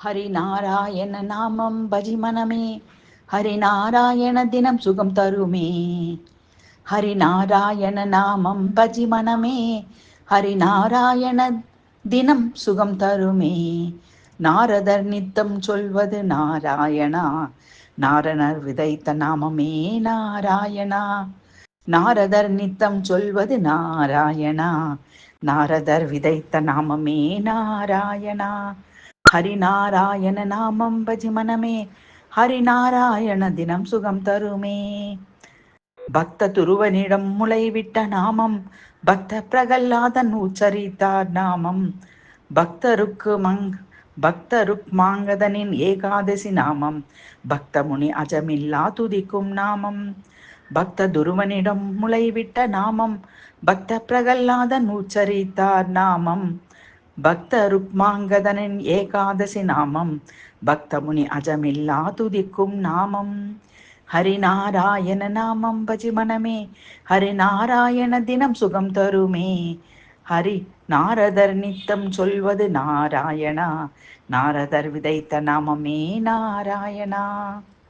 ஹரிநாராயண நாமம் பஜிமனமே, ஹரிநாராயண தினம் சுகம் தருமே. ஹரிநாராயண நாமம் பஜிமனமே, ஹரிநாராயண தினம் சுகம் தருமே. நாரதர் நித்தம் சொல்வது நாராயணா, நாரணர் விதைத்த நாமமே நாராயணா. நாரதர் நித்தம் சொல்வது நாராயணா, நாரதர் விதைத்த நாமமே நாராயணா. ஹரிநாராயண நாமம் பஜிமனமே, ஹரிநாராயண தினம் சுகம் தருமே. பக்த துருவனிடம் முளைவிட்ட நாமம், பக்த பிரகல்லாதன் உச்சரித்தார் நாமம். பக்தருக் மாங்கதனின் ஏகாதசி நாமம், பக்த முனி அஜமில்லா துதிக்கும் நாமம். பக்த துருவனிடம் முளைவிட்ட நாமம், பக்த பிரகல்லாதன் உச்சரித்தார் நாமம். பக்த ருக்மாங்கதனின் ஏகாதசி நாமம், பக்த முனி அஜமில்லா துதிக்கும் நாமம். ஹரிநாராயண நாமம் பஜிமனமே, ஹரிநாராயண தினம் சுகம் தருமே. ஹரி நாரதர் நித்தம் சொல்வது நாராயணா, நாரதர் விதைத்த நாமமே நாராயணா.